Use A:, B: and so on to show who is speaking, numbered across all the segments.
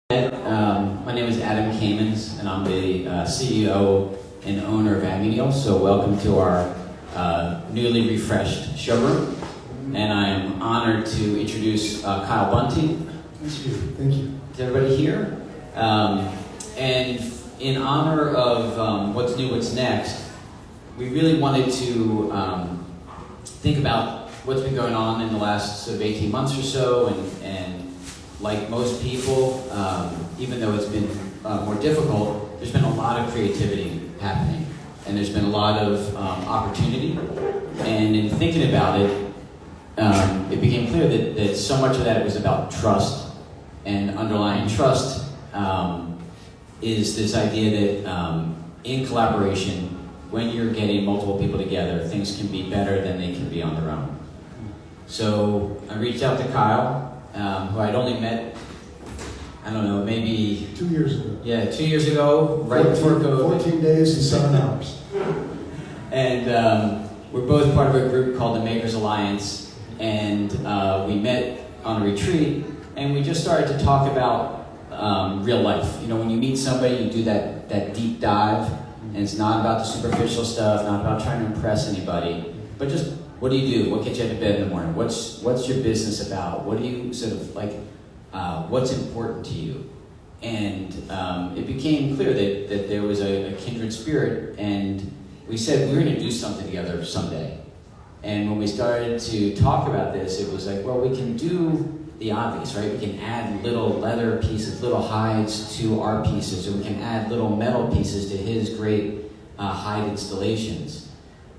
A: My name is Kamens, and I'm the CEO and owner of Agnew. So welcome to our newly refreshed showroom. And I am honored to introduce Kyle Bunting.
B: Thank you.
A: Is everybody here? And in honor of what's new, what's next, we really wanted to think about what's been going on in the last sort of 18 months or so, and like most people, even though it's been more difficult, there's been a lot of creativity happening, and there's been a lot of opportunity. And in thinking about it, it became clear that so much of that was about trust, and underlying trust is this idea that in collaboration, when you're getting multiple people together, things can be better than they can be on their own. So I reached out to Kyle, who I'd only met, I don't know, maybe
B: 2 years ago.
A: Yeah, 2 years ago, right before COVID.
B: 14 days and 7 hours.
A: And we're both part of a group called the Makers Alliance, and we met on a retreat, and we just started to talk about real life. You know, when you meet somebody, you do that deep dive, and it's not about the superficial stuff, not about trying to impress anybody, but just what do you do? What gets you out of bed in the morning? What's your business about? What do you sort of like? What's important to you? And it became clear that there was a kindred spirit, and we said we're going to do something together someday. And when we started to talk about this, it was like, well, we can do the obvious, right? We can add little leather pieces, little hides to our pieces, or we can add little metal pieces to his great hide installations.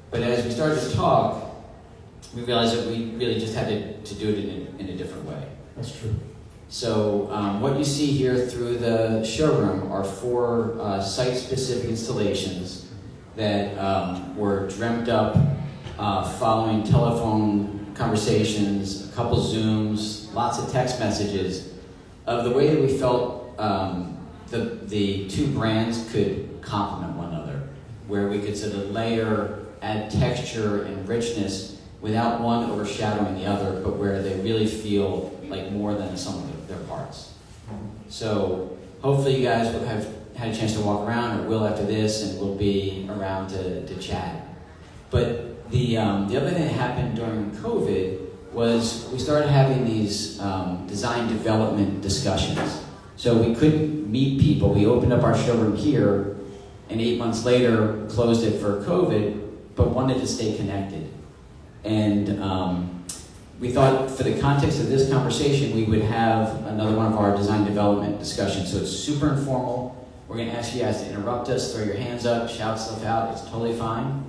A: But as we started to talk, we realized that we really just had to do it in a different way.
B: That's true.
A: So what you see here through the showroom are 4 site-specific installations that were dreamt up following telephone conversations, a couple Zooms, lots of text messages, of the way that we felt the two brands could complement one another, where we could sort of layer, add texture and richness without one overshadowing the other, but where they really feel like more than the sum of their parts. So hopefully you guys will have had a chance to walk around, or will after this, and we'll be around to chat. But the other thing that happened during COVID was we started having these design development discussions. So we couldn't meet people. We opened up our showroom here, and 8 months later closed it for COVID, but wanted to stay connected. And we thought for the context of this conversation, we would have another one of our design development discussions. So it's super informal. We're going to ask you guys to interrupt us, throw your hands up, shout stuff out. It's totally fine.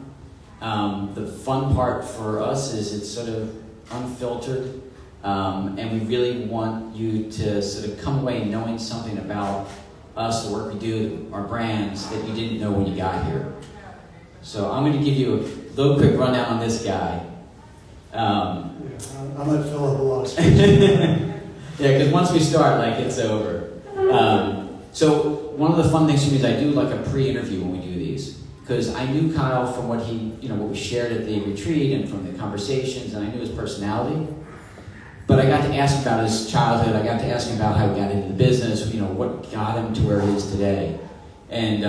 A: The fun part for us is it's sort of unfiltered, and we really want you to sort of come away knowing something about us, the work we do, our brands, that you didn't know when you got here. So I'm going to give you a little quick rundown on this guy.
B: I might fill up a lot of space.
A: Yeah, because once we start, like, it's over. So one of the fun things for me is I do like a pre-interview when we do these, because I knew Kyle from what what we shared at the retreat and from the conversations, and I knew his personality. But I got to ask him about his childhood. I got to ask him about how he got into the business. What got him to where he is today. And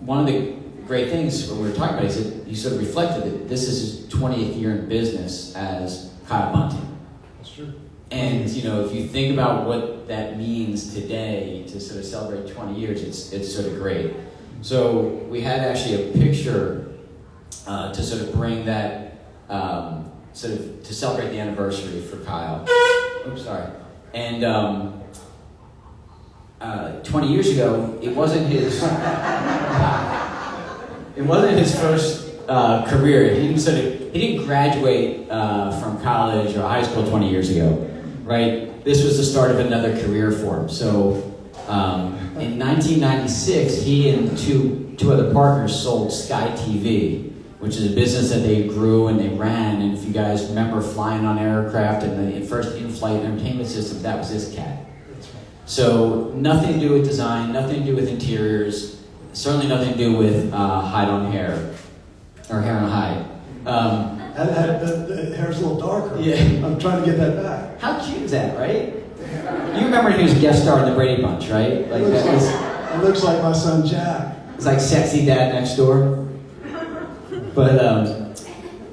A: one of the great things when we were talking about it, he sort of reflected that this is his 20th year in business as Kyle Bunting.
B: That's true.
A: And if you think about what that means today to sort of celebrate 20 years, it's sort of great. So we had actually a picture to sort of bring that sort of to celebrate the anniversary for Kyle. Oops, sorry. And 20 years ago, it wasn't his. It wasn't his first career. He didn't graduate from college or high school 20 years ago, right? This was the start of another career for him. So in 1996, he and two other partners sold Sky TV, which is a business that they grew and they ran. And if you guys remember flying on aircraft and the first in-flight entertainment system, that was his cat. So nothing to do with design, nothing to do with interiors. Certainly nothing to do with hide on hair, or hair on hide.
B: The hair's a little darker.
A: Yeah.
B: I'm trying to get that back.
A: How cute is that, right? You remember he was a guest star in the Brady Bunch, right? Like that was.
B: It looks like my son Jack.
A: It's like sexy dad next door. But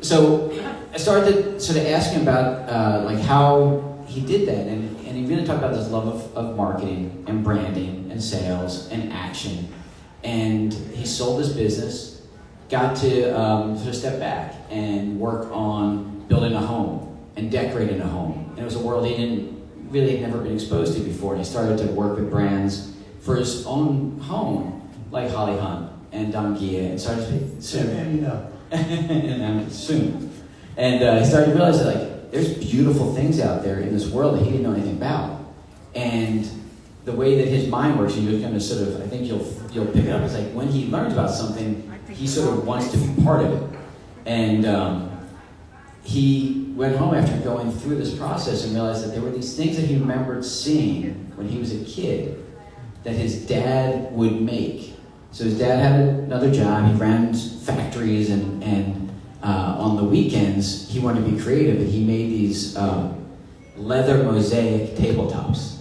A: so I started to sort of ask him about like how he did that, and he really talked about this love of marketing and branding and sales and action. And he sold his business, got to sort of step back and work on building a home and decorating a home. And it was a world he had never been exposed to before. And he started to work with brands for his own home, like Holly Hunt and Don Gia, and started to and soon. And he started to realize that like there's beautiful things out there in this world that he didn't know anything about. And the way that his mind works, and you're going to sort of, I think you'll pick it up, is like when he learns about something, he sort of wants to be part of it. And he went home after going through this process and realized that there were these things that he remembered seeing when he was a kid that his dad would make. So his dad had another job, he ran factories, and on the weekends, he wanted to be creative, and he made these leather mosaic tabletops.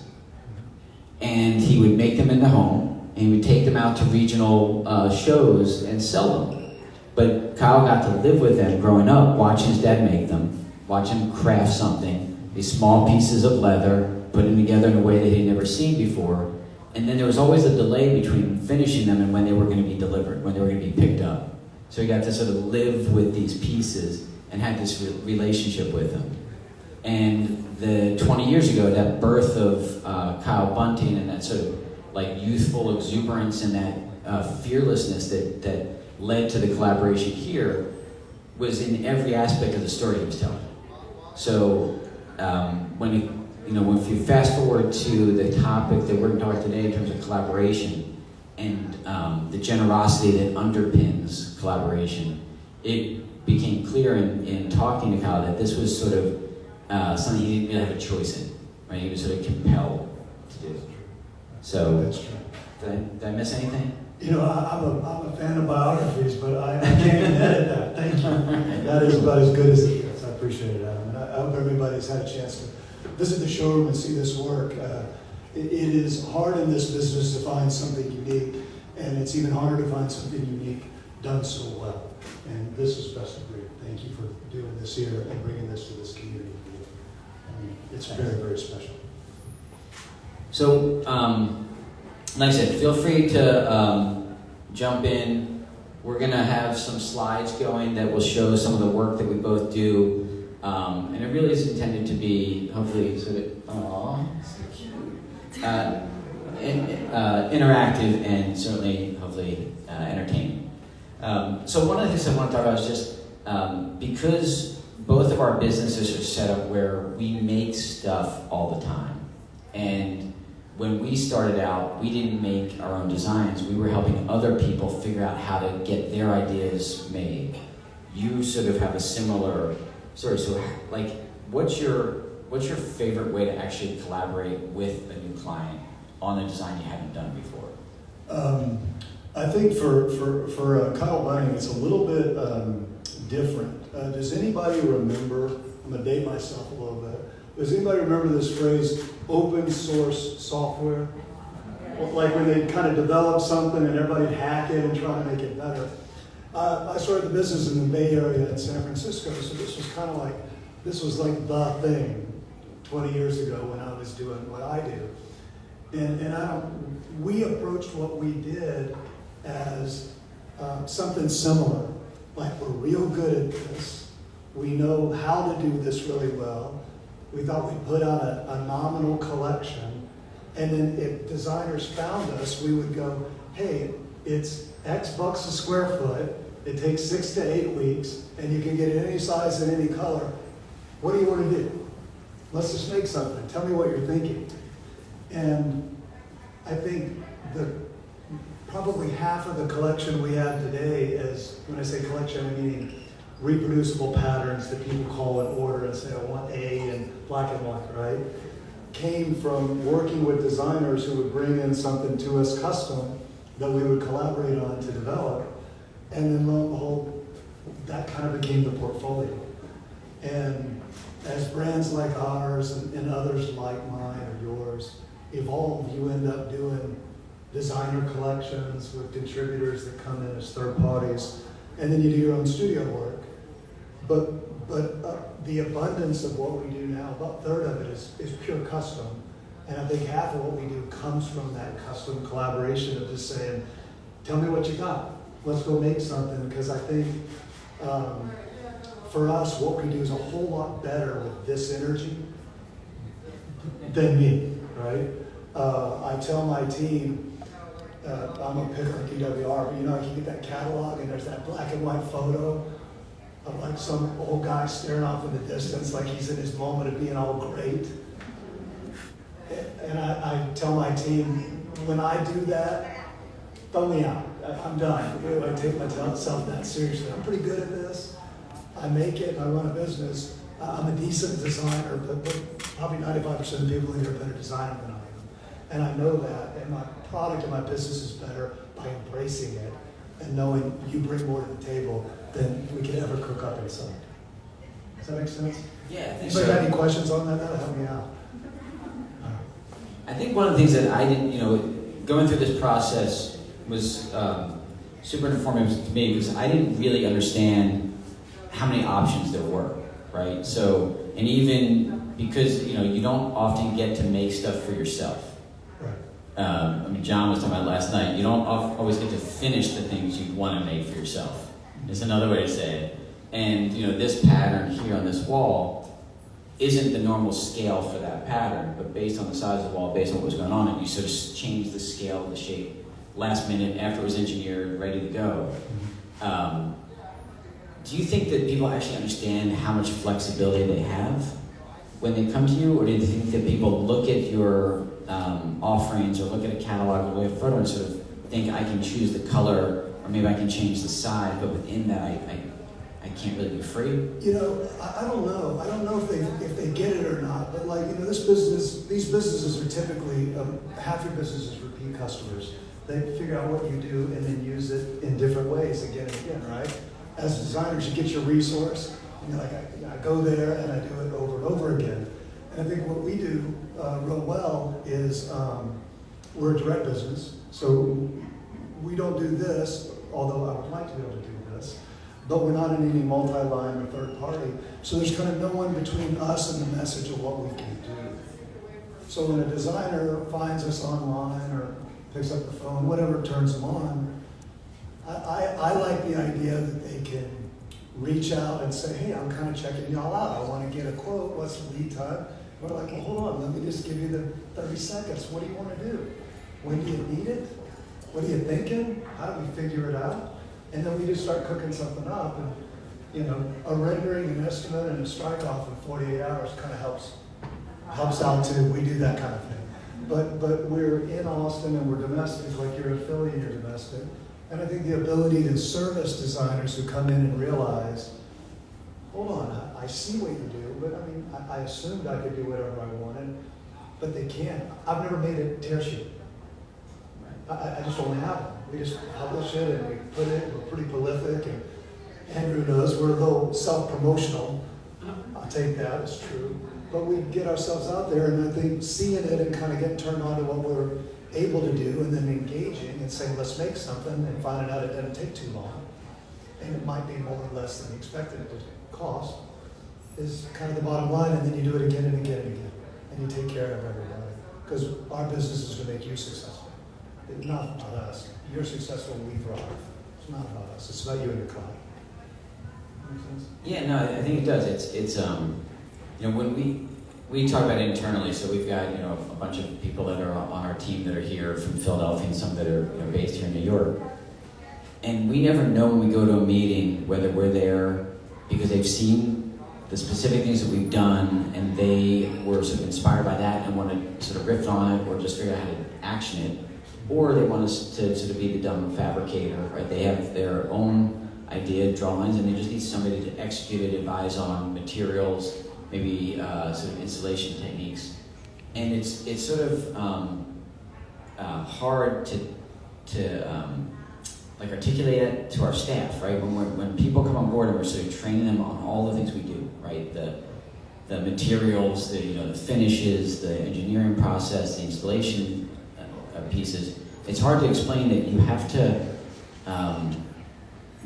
A: And he would make them in the home, and he would take them out to regional shows and sell them. But Kyle got to live with them growing up, watching his dad make them, watch him craft something, these small pieces of leather, put them together in a way that he'd never seen before. And then there was always a delay between finishing them and when they were going to be delivered, when they were going to be picked up. So he got to sort of live with these pieces and had this relationship with them. And 20 years ago, that birth of Kyle Bunting and that sort of like youthful exuberance and that fearlessness that led to the collaboration here was in every aspect of the story he was telling. So if you fast forward to the topic that we're going to talk about today in terms of collaboration and the generosity that underpins collaboration, it became clear in talking to Kyle that this was sort of something he didn't really have a choice in, right? He was sort of compelled to do. So,
B: That's true.
A: Did I miss anything?
B: I'm a fan of biographies, but I can't edit that. Thank you. That is about as good as it gets. I appreciate it, Adam. And I hope everybody's had a chance to visit the showroom and see this work. It is hard in this business to find something unique, and it's even harder to find something unique done so well. And this is best of breed. Thank you for doing this here and bringing this to this community. It's very, very special.
A: So, like I said, feel free to jump in. We're going to have some slides going that will show some of the work that we both do. And it really is intended to be, hopefully, sort of, interactive and certainly, hopefully, entertaining. So one of the things I want to talk about is just because both of our businesses are set up where we make stuff all the time. And when we started out, we didn't make our own designs. We were helping other people figure out how to get their ideas made. You sort of have a similar story. So, like, what's your favorite way to actually collaborate with a new client on a design you haven't done before?
B: I think for Kyle Bunting, it's a little bit different. Does anybody remember? I'm gonna date myself a little bit. Does anybody remember this phrase, open source software? Like when they kind of develop something and everybody'd hack it and try to make it better. I started the business in the Bay Area in San Francisco, so this was like the thing 20 years ago when I was doing what I do. And we approached what we did as something similar. Like, we're real good at this. We know how to do this really well. We thought we'd put out a nominal collection, and then if designers found us, we would go, hey, it's X bucks a square foot, it takes 6 to 8 weeks, and you can get it any size and any color. What do you want to do? Let's just make something. Tell me what you're thinking. And I think probably half of the collection we have today is, when I say collection, I mean reproducible patterns that people call in order and say, I want A in black and white, right? Came from working with designers who would bring in something to us custom that we would collaborate on to develop. And then lo and behold, that kind of became the portfolio. And as brands like ours and others like mine or yours evolve, you end up doing designer collections with contributors that come in as third parties, and then you do your own studio work. But the abundance of what we do now, about a third of it is pure custom. And I think half of what we do comes from that custom collaboration of just saying, tell me what you got. Let's go make something. Because I think for us, what we do is a whole lot better with this energy than me, right? I tell my team, I'm a picker at DWR, but you know, you get that catalog and there's that black and white photo of like some old guy staring off in the distance like he's in his moment of being all great. And I tell my team, when I do that, throw me out. I'm done. I take myself that seriously. I'm pretty good at this. I make it, and I run a business. I'm a decent designer, but probably 95% of the people in here are better designers than I am. And I know that, and my product and my business is better by embracing it and knowing you bring more to the table than we could ever cook up inside. Does that make sense?
A: Yeah, I think
B: Anybody
A: so.
B: got any questions on that? That'll help me out.
A: I think one of the things that I didn't, going through this process was super informative to me because I didn't really understand how many options there were, right? So, and even because, you don't often get to make stuff for yourself.
B: Right.
A: John was talking about last night, you don't always get to finish the things you want to make for yourself. It's another way to say it. And, this pattern here on this wall isn't the normal scale for that pattern, but based on the size of the wall, based on what was going on, and you sort of change the scale, the shape, last minute after it was engineered, ready to go. Do you think that people actually understand how much flexibility they have when they come to you, or do you think that people look at your offerings or look at a catalog or look at a photo and sort of think I can choose the color, or maybe I can change the size, but within that I can't really be free?
B: I don't know. I don't know if they get it or not. But these businesses are typically half your business is repeat customers. They figure out what you do and then use it in different ways again and again, right? As designers, you get your resource, and you're like, I go there and I do it over and over again. And I think what we do real well is we're a direct business, so we don't do this, although I would like to be able to do this. But we're not in any multi-line or third party. So there's kind of no one between us and the message of what we can do. So when a designer finds us online or picks up the phone, whatever turns them on, I like the idea that they can reach out and say, hey, I'm kind of checking y'all out. I want to get a quote. What's the lead time? We're like, well, hold on. Let me just give you the 30 seconds. What do you want to do? When do you need it? What are you thinking? How do we figure it out? And then we just start cooking something up, and a rendering, an estimate, and a strike-off in 48 hours kind of helps out too. We do that kind of thing. But we're in Austin and we're domestic, like you're in Philly and you're domestic. And I think the ability to service designers who come in and realize, hold on, I see what you do, but I assumed I could do whatever I wanted, but they can't. I've never made a tear sheet. I just don't have them. We just publish it and we put it, we're pretty prolific, and Andrew knows we're a little self-promotional. I'll take that, it's true. But we get ourselves out there, and I think seeing it and kind of getting turned on to what we're able to do, and then engaging and saying, let's make something, and finding out it doesn't take too long, and it might be more or less than expected it to cost, is kind of the bottom line, and then you do it again and again and again, and you take care of everybody. Because our business is going to make you successful. It's not about us. You're successful and we thrive. It's not about us. It's about you and your client. Make sense?
A: Yeah, no, I think it does. It's when we talk about it internally, so we've got a bunch of people that are on our team that are here from Philadelphia and some that are based here in New York, and we never know when we go to a meeting whether we're there because they've seen the specific things that we've done and they were sort of inspired by that and want to sort of riff on it or just figure out how to action it. Or they want us to sort of be the dumb fabricator, right? They have their own idea, drawings, and they just need somebody to execute it, advise on materials, maybe sort of installation techniques. And it's sort of hard to articulate it to our staff, right? When people come on board and we're sort of training them on all the things we do, right? the materials, the finishes, the engineering process, the installation pieces. It's hard to explain that you have to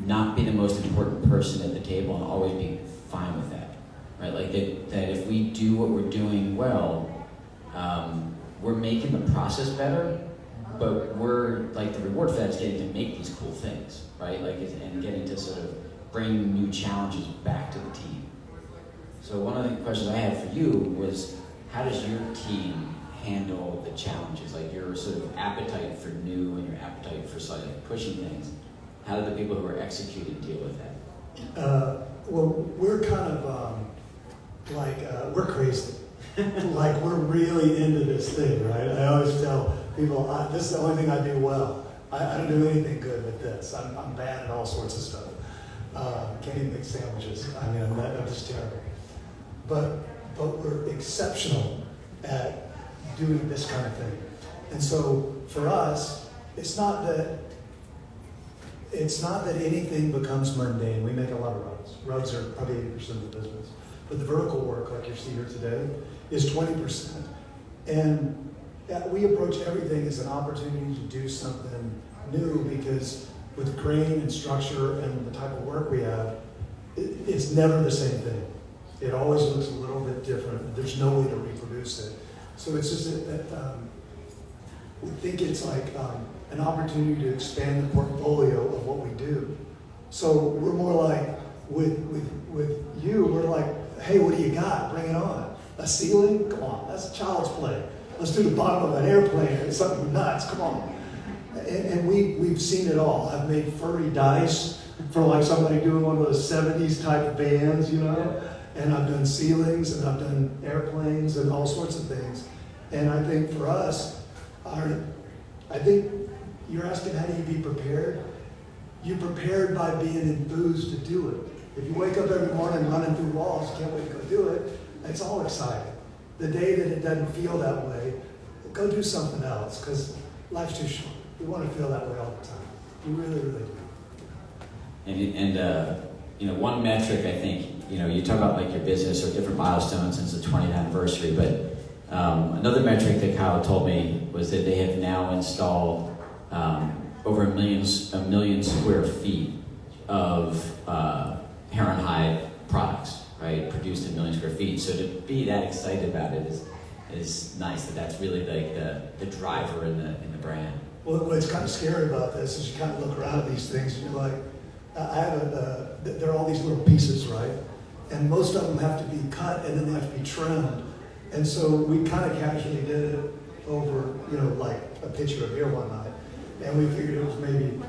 A: not be the most important person at the table and always be fine with that, right? Like that if we do what we're doing well, we're making the process better, but we're like the reward for that is getting to make these cool things, right? And getting to sort of bring new challenges back to the team. So one of the questions I had for you was, how does your team handle the challenges? Like your sort of appetite for new and your appetite for sort of pushing things. How do the people who are executing deal with that?
B: Well, we're kind of we're crazy. Like we're really into this thing, right? I always tell people, this is the only thing I do well. I don't do anything good with this. I'm bad at all sorts of stuff. Can't even make sandwiches. I mean, I'm just terrible. But we're exceptional at doing this kind of thing. And so for us, it's not that anything becomes mundane. We make a lot of rugs. Rugs are probably 80% of the business. But the vertical work, like you see here today, is 20%. And we approach everything as an opportunity to do something new, because with grain and structure and the type of work we have, it's never the same thing. It always looks a little bit different. There's no way to reproduce it. So it's just that we think it's like an opportunity to expand the portfolio of what we do. So we're more like, with you, we're like, hey, what do you got? Bring it on. A ceiling? Come on, that's child's play. Let's do the bottom of an airplane. It's something nuts, come on. And we've seen it all. I've made furry dice for like somebody doing one of those 70s type bands, and I've done ceilings, and I've done airplanes, and all sorts of things. And I think for us, I think you're asking how do you be prepared? You're prepared by being enthused to do it. If you wake up every morning running through walls, can't wait to go do it, it's all exciting. The day that it doesn't feel that way, go do something else, because life's too short. We want to feel that way all the time. We really, really do.
A: And one metric, I think, you talk about like your business or different milestones since the 20th anniversary, but another metric that Kyle told me was that they have now installed over a million square feet of hair and hide products, right? Produced 1 million square feet. So to be that excited about it is nice. That's really like the driver in the brand.
B: Well, what's kind of scary about this is you kind of look around at these things and you're like, there are all these little pieces, right? And most of them have to be cut and then they have to be trimmed. And so we kind of casually did it over, like a picture of here one night. And we figured it was maybe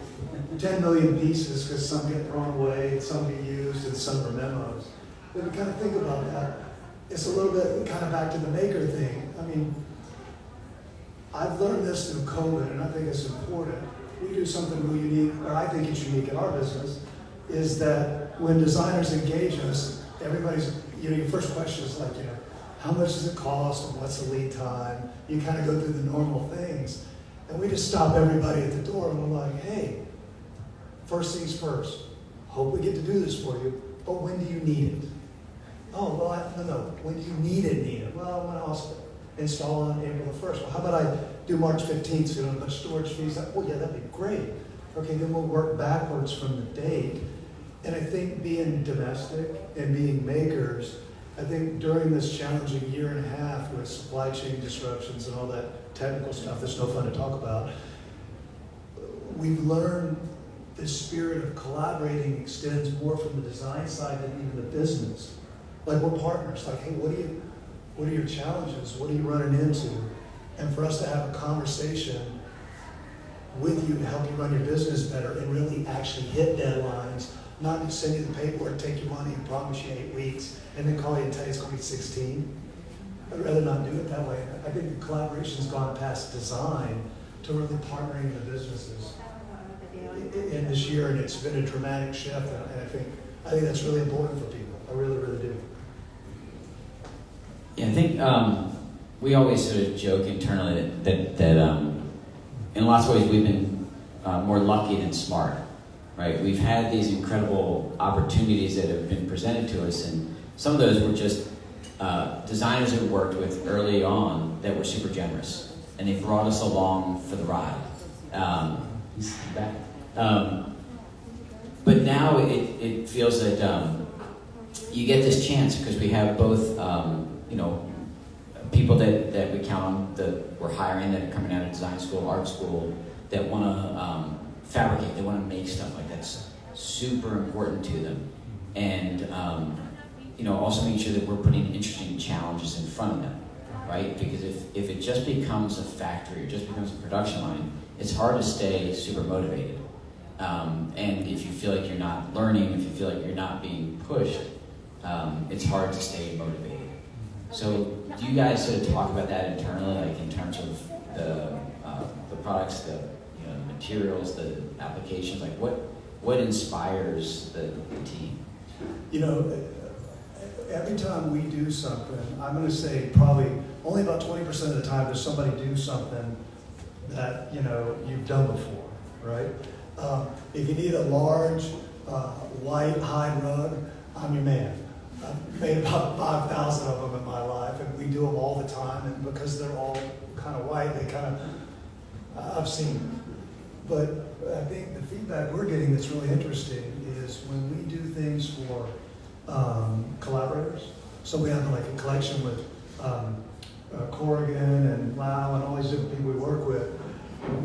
B: 10 million pieces, because some get thrown away, some get used, and some are memos. But we kind of think about that. It's a little bit kind of back to the maker thing. I mean, I've learned this through COVID, and I think it's important. We do something really unique, or I think it's unique in our business, is that when designers engage us, everybody's, your first question is like, how much does it cost and what's the lead time? You kind of go through the normal things. And we just stop everybody at the door and we're like, hey, first things first. Hope we get to do this for you, but when do you need it? Oh, well, no. When do you need it? Well, when I'll install on April the 1st. Well, how about I do March 15th, so you don't have much storage fees? Oh, yeah, that'd be great. Okay, then we'll work backwards from the date. And I think being domestic and being makers, I think during this challenging year and a half with supply chain disruptions and all that technical stuff that's no fun to talk about, we've learned the spirit of collaborating extends more from the design side than even the business. Like we're partners. Like, hey, what are your challenges? What are you running into? And for us to have a conversation with you to help you run your business better and really actually hit deadlines, not just send you the paperwork, take your money and promise you 8 weeks, and then call you and tell you it's going to be 16. I'd rather not do it that way. I think the collaboration's gone past design to really partnering the businesses in this year, and it's been a dramatic shift, and I think that's really important for people. I really, really do.
A: Yeah, I think we always sort of joke internally that in lots of ways we've been more lucky than smart, right? We've had these incredible opportunities that have been presented to us, and some of those were just designers that we worked with early on that were super generous, and they brought us along for the ride. He's back. But now it feels that you get this chance because we have both, people that we count on that we're hiring that are coming out of design school, art school, that want to fabricate, they want to make stuff like that's super important to them. And also make sure that we're putting interesting challenges in front of them, right? Because if it just becomes a factory or just becomes a production line, it's hard to stay super motivated. And if you feel like you're not learning, if you feel like you're not being pushed, it's hard to stay motivated. So do you guys sort of talk about that internally, like in terms of the products, the materials, the applications, like what inspires the team?
B: Every time we do something, I'm going to say probably only about 20% of the time does somebody do something that you've done before, right? If you need a large white hide rug, I'm your man. I've made about 5,000 of them in my life, and we do them all the time. And because they're all kind of white, I've seen them. But I think the feedback we're getting that's really interesting is when we do things for collaborators. So we have like a collection with Corrigan and Lau and all these different people we work with.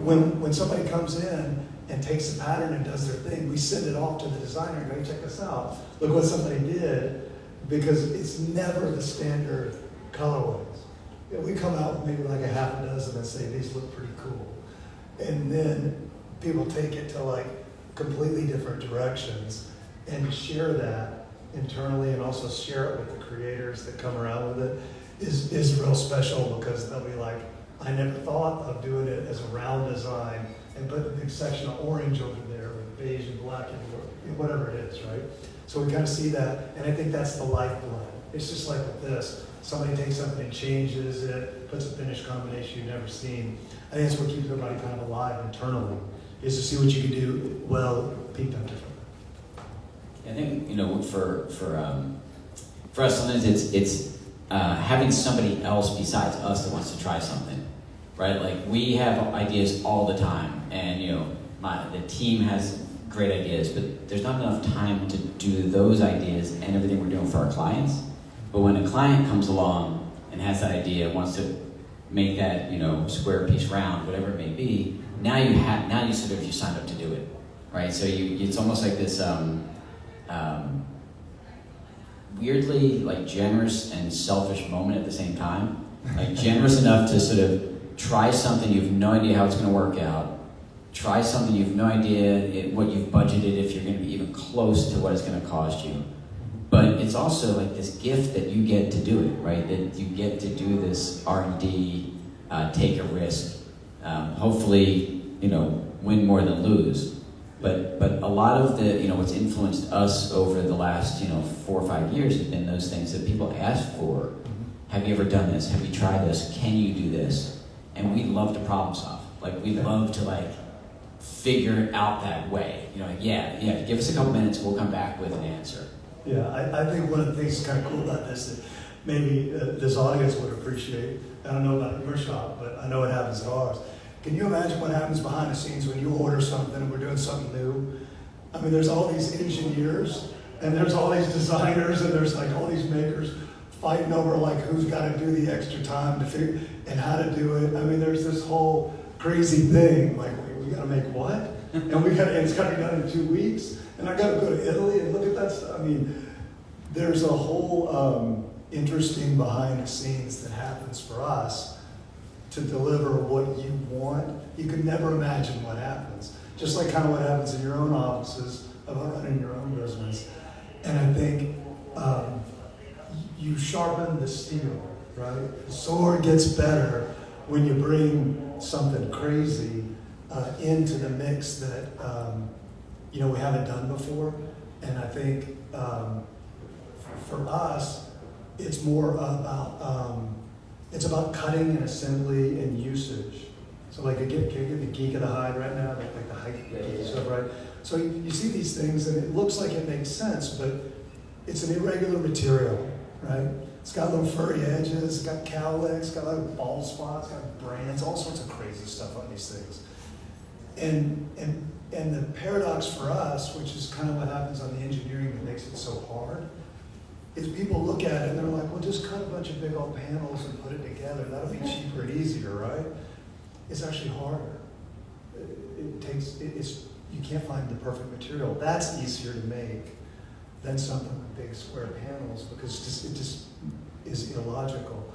B: When somebody comes in and takes a pattern and does their thing, we send it off to the designer and go, hey, check this out. Look what somebody did, because it's never the standard colorways. We come out with maybe like a half a dozen and say, these look pretty cool. And then people take it to like completely different directions and share that internally and also share it with the creators that come around with it is real special, because they'll be like, I never thought of doing it as a round design and put a big section of orange over there with beige and black and whatever it is, right? So we kind of see that, and I think that's the lifeblood. It's just like with this. Somebody takes something and changes it, puts a finished combination you've never seen. I think that's what keeps everybody kind of alive internally, is to see what you can do well, peep them differently.
A: I think, for us, sometimes it's having somebody else besides us that wants to try something, right? Like we have ideas all the time, and the team has great ideas, but there's not enough time to do those ideas and everything we're doing for our clients. But when a client comes along and has that idea, wants to make that square piece round, whatever it may be, now you signed up to do it, right? So it's almost like this weirdly like generous and selfish moment at the same time. Like generous enough to sort of try something you have no idea how it's going to work out. Try something you have no idea what you've budgeted, if you're going to be even close to what it's going to cost you. But it's also like this gift that you get to do it, right? That you get to do this R&D, take a risk, hopefully, win more than lose. But a lot of the, what's influenced us over the last, 4 or 5 years has been those things that people ask for. Have you ever done this? Have you tried this? Can you do this? And we love to problem solve. Like we love to figure it out that way. Yeah, give us a couple minutes, we'll come back with an answer.
B: Yeah, I think one of the things that's kind of cool about this that maybe this audience would appreciate, I don't know about your shop, but I know it happens at ours. Can you imagine what happens behind the scenes when you order something and we're doing something new? I mean, there's all these engineers and there's all these designers and there's like all these makers fighting over like who's got to do the extra time to figure and how to do it. I mean, there's this whole crazy thing like we got to make what? And it's got to be done in 2 weeks. And I got to go to Italy and look at that stuff. I mean, there's a whole interesting behind the scenes that happens for us to deliver what you want. You could never imagine what happens. Just like kind of what happens in your own offices about running your own business. And I think you sharpen the steel, right? The sword gets better when you bring something crazy into the mix that we haven't done before. And I think for us, it's more about it's about cutting and assembly and usage. So like, can you get the geek of the hide right now, like the hide stuff, right? So you see these things and it looks like it makes sense, but it's an irregular material, right? It's got little furry edges, it's got cowlicks, it's got like bald spots, it's got brands, all sorts of crazy stuff on these things. And the paradox for us, which is kind of what happens on the engineering that makes it so hard, is people look at it and they're like, well, just cut a bunch of big old panels and put it together. That'll be cheaper and easier, right? It's actually harder. You can't find the perfect material. That's easier to make than something with big square panels because it just is illogical.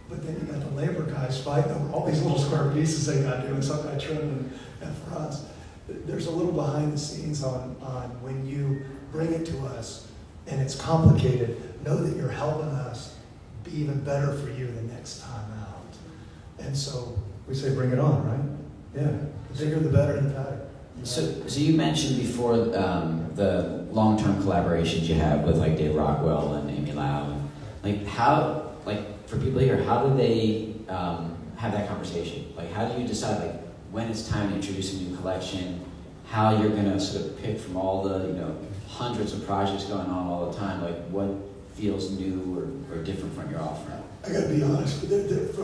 B: But then you got the labor guys fighting over all these little square pieces they got to do, and some guy trim. And for us, there's a little behind the scenes on when you bring it to us and it's complicated, know that you're helping us be even better for you the next time out. And so we say, bring it on, right? Yeah, the bigger, the better, the better.
A: So you mentioned before the long-term collaborations you have with like Dave Rockwell and Amy Lau. Like how, like for people here, how do they have that conversation? Like how do you decide like when it's time to introduce a new collection, how you're going to sort of pick from all the hundreds of projects going on all the time, like what feels new or different from your offering?
B: I got to be honest.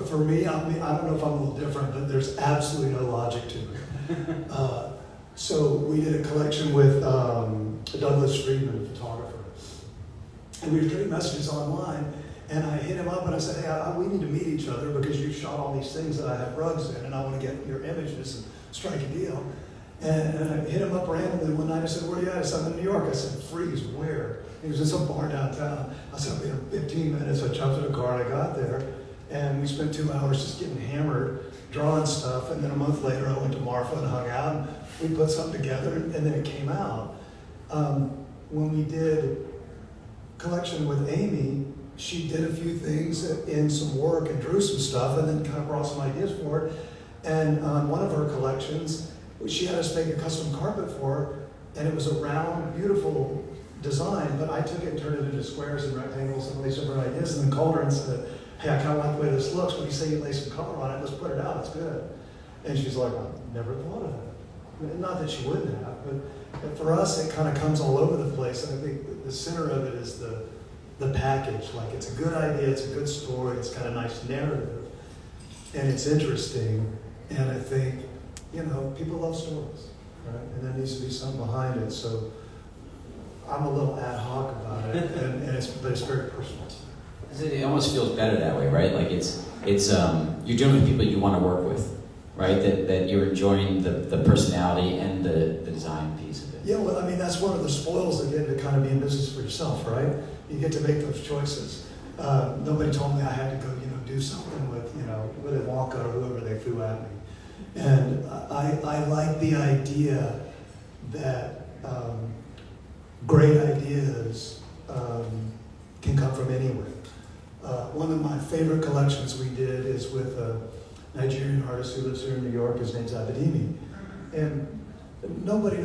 B: For me, I don't know if I'm a little different, but there's absolutely no logic to it. So we did a collection with Douglas Friedman, a photographer, and we were trading messages online. And I hit him up and I said, hey, we need to meet each other because you shot all these things that I have rugs in, and I want to get your images and strike a deal. And I hit him up randomly one night. I said, where are you at? I said, I'm in New York. I said, freeze, where? He was in some bar downtown. I said, I'll be in 15 minutes. I jumped in a car and I got there. And we spent 2 hours just getting hammered, drawing stuff. And then a month later, I went to Marfa and hung out. And we put something together, and then it came out. When we did collection with Amy, she did a few things in some work and drew some stuff and then kind of brought some ideas for it. And on one of her collections, she had us make a custom carpet for her, and it was a round, beautiful design, but I took it and turned it into squares and rectangles and all these different ideas, and then called her and said, hey, I kind of like the way this looks. When you say you lay some color on it, let's put it out, it's good. And she's like, I never thought of it. Not that she wouldn't have, but for us, it kind of comes all over the place, and I think the center of it is the package. Like, it's a good idea, it's a good story, it's got a nice narrative, and it's interesting, and I think, people love stories, right? And there needs to be something behind it, so I'm a little ad hoc about it, but it's very personal.
A: It almost feels better that way, right? Like it's you're doing it with people you want to work with, right? That you're enjoying the personality and the design piece of it.
B: Yeah, well, I mean, that's one of the spoils of getting to kind of be in business for yourself, right? You get to make those choices. Nobody told me I had to go, do something with, Willy Wonka or whoever they threw at me. And I like the idea that great ideas can come from anywhere. One of my favorite collections we did is with a Nigerian artist who lives here in New York. His name's Abedimi. And nobody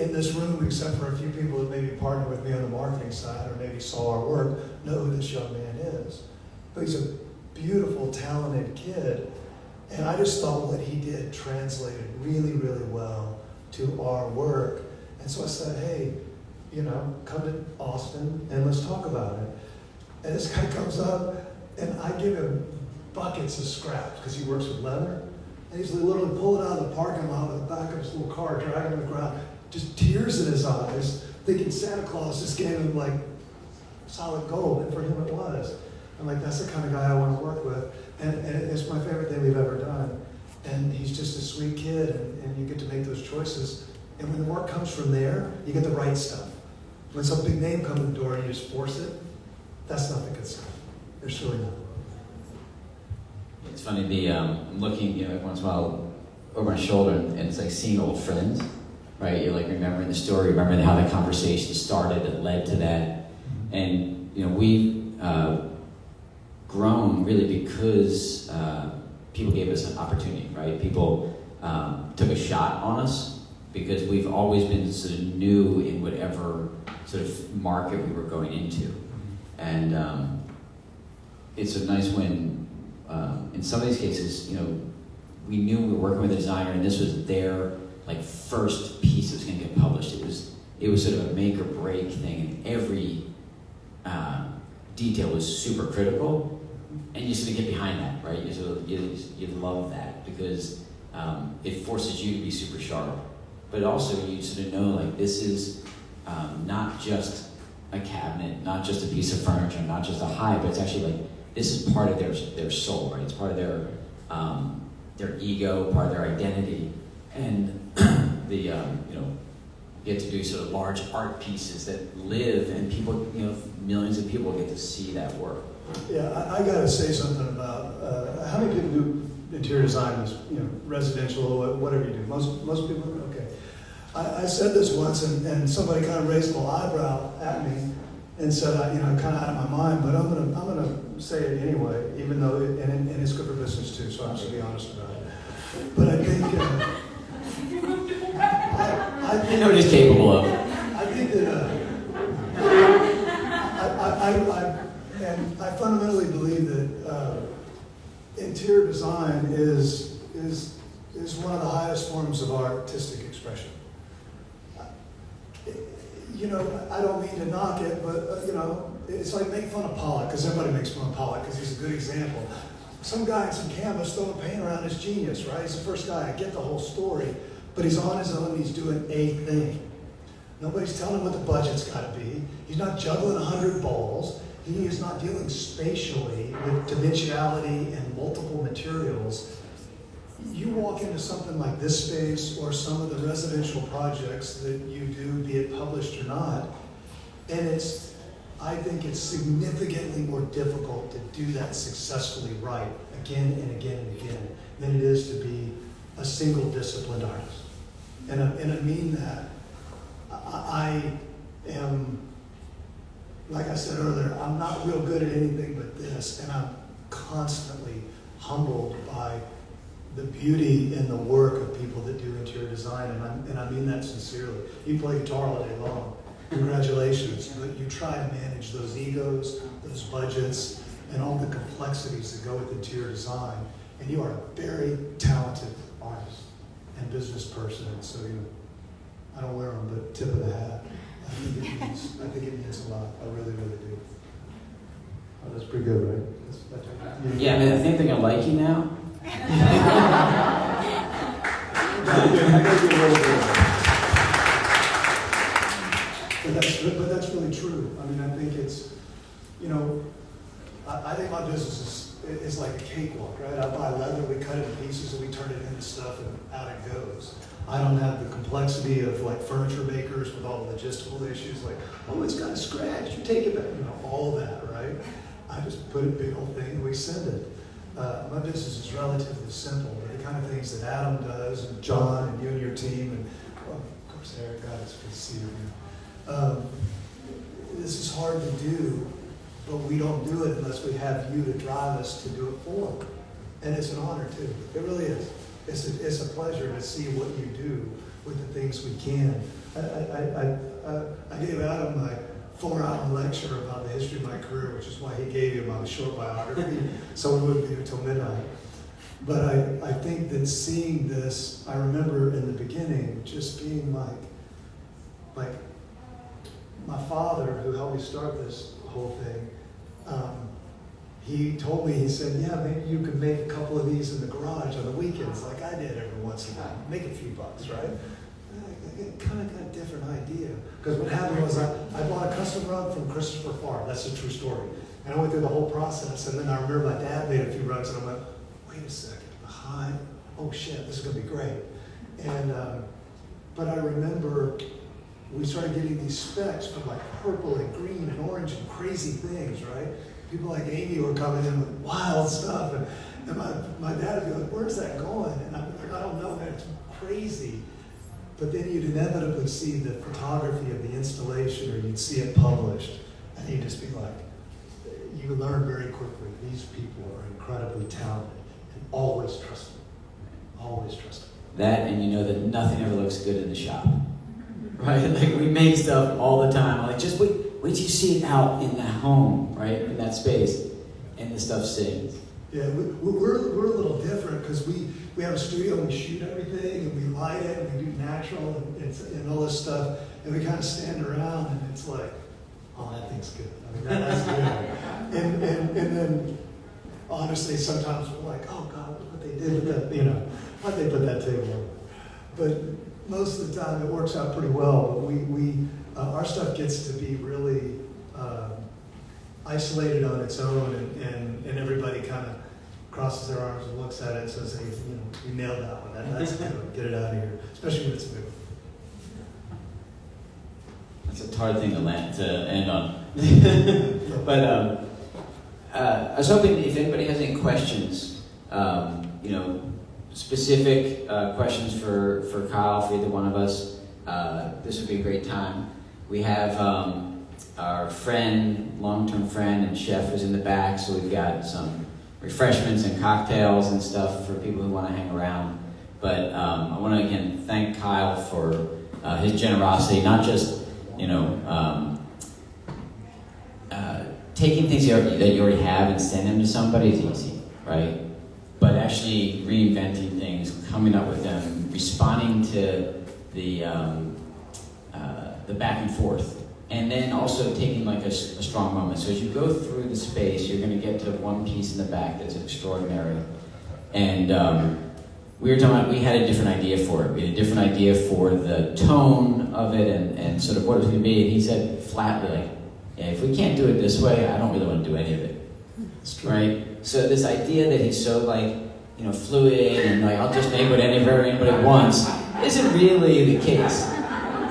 B: in this room, except for a few people that maybe partnered with me on the marketing side or maybe saw our work, know who this young man is. But he's a beautiful, talented kid. And I just thought what he did translated really, really well to our work. And so I said, hey, come to Austin and let's talk about it. And this guy comes up and I give him buckets of scraps because he works with leather. And he's literally pulling out of the parking lot with the back of his little car, dragging on the ground, just tears in his eyes, thinking Santa Claus just gave him like solid gold. And for him it was. I'm like, that's the kind of guy I want to work with. And it's my favorite thing we've ever done. And he's just a sweet kid, and you get to make those choices. And when the work comes from there, you get the right stuff. When some big name comes in the door and you just force it, that's not the good stuff. There's really not.
A: It's funny, I'm looking, every once in a while over my shoulder, and it's like seeing old friends, right? You're like remembering the story, remembering how the conversation started that led to that. And, we've grown really because people gave us an opportunity, right? People took a shot on us because we've always been sort of new in whatever sort of market we were going into. And it's a nice when, in some of these cases, we knew we were working with a designer and this was their first piece that was going to get published. It was sort of a make or break thing, and every detail was super critical, and you sort of get behind that, right? You love that because it forces you to be super sharp, but also you sort of know like this is not just a cabinet, not just a piece of furniture, not just a high, but it's actually like this is part of their soul, right? It's part of their ego, part of their identity, and get to do sort of large art pieces that live, and people, millions of people get to see that work.
B: Yeah, I got to say something about how many people do interior design, residential, whatever you do. Most people, okay. I said this once, and somebody kind of raised a little eyebrow at me and said, kind of out of my mind, but I'm gonna say it anyway, even though and it's good for business too. So I'm just gonna be honest about it. But I think.
A: I know what he's capable of.
B: I think that I fundamentally believe that interior design is one of the highest forms of artistic expression. I don't mean to knock it, but it's like make fun of Pollock, because everybody makes fun of Pollock because he's a good example. Some guy in some canvas throwing paint around is genius, right? He's the first guy. I get the whole story. But he's on his own, he's doing a thing. Nobody's telling him what the budget's got to be. He's not juggling 100 balls. He is not dealing spatially with dimensionality and multiple materials. You walk into something like this space or some of the residential projects that you do, be it published or not, and I think it's significantly more difficult to do that successfully right again and again and again than it is to be a single disciplined artist. And I mean that. I am, like I said earlier, I'm not real good at anything but this, and I'm constantly humbled by the beauty and the work of people that do interior design, and I mean that sincerely. You play guitar all day long, congratulations, but you try to manage those egos, those budgets, and all the complexities that go with interior design, and you are a very talented artist and business person, and so I don't wear them, but tip of the hat. I think it means a lot. I really, really do. Oh, that's pretty good, right?
A: Yeah, I think they're gonna like you now.
B: But that's really true. I mean, I think it's, I think my business is like a cakewalk, right? I buy leather, we cut it in pieces, and we turn it into stuff, and out it goes. I don't have the complexity of like furniture makers with all the logistical issues, like, oh, it's got a scratch, you take it back, all that, right? I just put a big old thing and we send it. My business is relatively simple, but the kind of things that Adam does, and John, and you and your team, and of course Eric, God, it's good to see you. This is hard to do, but we don't do it unless we have you to drive us to do it for. And it's an honor too. It really is. It's a pleasure to see what you do with the things we can. I gave Adam my 4-hour lecture about the history of my career, which is why he gave you my short biography, so we wouldn't be here till midnight. But I think that seeing this, I remember in the beginning just being like my father, who helped me start this whole thing, he told me, he said, yeah, maybe you could make a couple of these in the garage on the weekends, like I did every once in a while. Make a few bucks, right? I kind of got a different idea. Because what happened was I bought a custom rug from Christopher Farr. That's a true story. And I went through the whole process, and then I remember my dad made a few rugs, and I went, wait a second, behind, oh shit, this is going to be great. And, but I remember we started getting these specs for like purple and green and orange and crazy things, right? People like Amy were coming in with wild stuff, and my dad would be like, where's that going? And I'm like, I don't know, man, it's crazy. But then you'd inevitably see the photography of the installation, or you'd see it published, and you'd just be like, you learn very quickly, these people are incredibly talented, and always trust them. Always trust them.
A: That, and you know that nothing ever looks good in the shop. Right? Like, we make stuff all the time. I'm like, just wait till you see it out in the home, right? In that space, and the stuff sings.
B: Yeah, we're a little different because we have a studio and we shoot everything and we light it and we do natural and all this stuff, and we kind of stand around and it's like, oh, that thing's good. I mean, that's good. And then, honestly, sometimes we're like, oh God, look what they did with that, why'd they put that table over? But most of the time, it works out pretty well. But our stuff gets to be really isolated on its own, and everybody kind of crosses their arms and looks at it and says, hey, you nailed that one. That's good. Get it out of here, especially when it's big.
A: That's a hard thing to end on. But I was hoping if anybody has any questions, specific questions for Kyle, for either one of us, this would be a great time. We have our friend, long-term friend and chef who's in the back, so we've got some refreshments and cocktails and stuff for people who want to hang around. But I want to again thank Kyle for his generosity, not just taking things that you already have and sending them to somebody is easy, right? But actually reinventing things, coming up with them, responding to the back and forth, and then also taking like a strong moment. So as you go through the space, you're going to get to one piece in the back that's extraordinary. And we were talking about, we had a different idea for it. We had a different idea for the tone of it and sort of what it was going to be. And he said flatly, like, yeah, if we can't do it this way, I don't really want to do any of it.
B: That's true.
A: Right? So this idea that he's so fluid and like, I'll just make whatever anybody wants isn't really the case.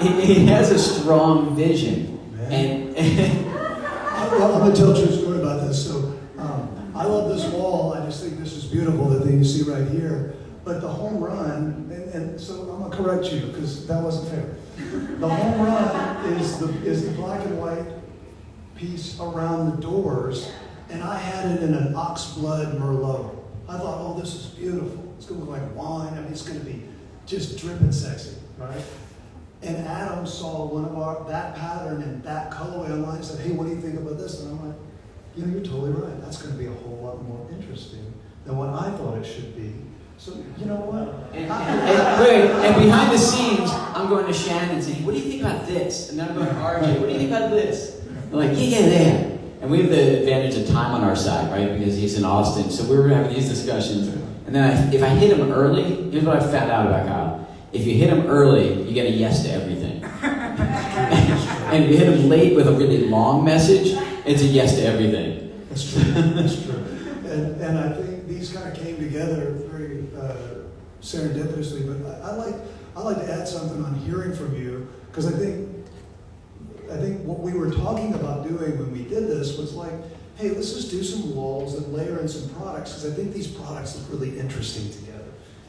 A: He has a strong vision. And
B: well, I'm going to tell a true story about this. So I love this wall. I just think this is beautiful, the thing you see right here. But the home run, and so I'm going to correct you because that wasn't fair. The home run is the black and white piece around the doors, and I had it in an oxblood Merlot. I thought, oh, this is beautiful. It's going to look like wine. I mean, it's going to be just dripping sexy, right? And Adam saw that pattern and that colorway online and said, hey, what do you think about this? And I'm like, you're totally right. That's going to be a whole lot more interesting than what I thought it should be. So, you know what?
A: And behind the scenes, I'm going to Shannon saying, what do you think about this? And then I'm going to RJ, what do you think about this? They're like, yeah. And we have the advantage of time on our side, right? Because he's in Austin. So we were having these discussions. And then if I hit him early, here's what I found out about Kyle. If you hit him early, you get a yes to everything. And if you hit him late with a really long message, it's a yes to everything.
B: That's true. That's true. And I think these kind of came together very serendipitously. But I like to add something on hearing from you, because I think what we were talking about doing when we did this was like, hey, let's just do some walls and layer in some products, because I think these products look really interesting together.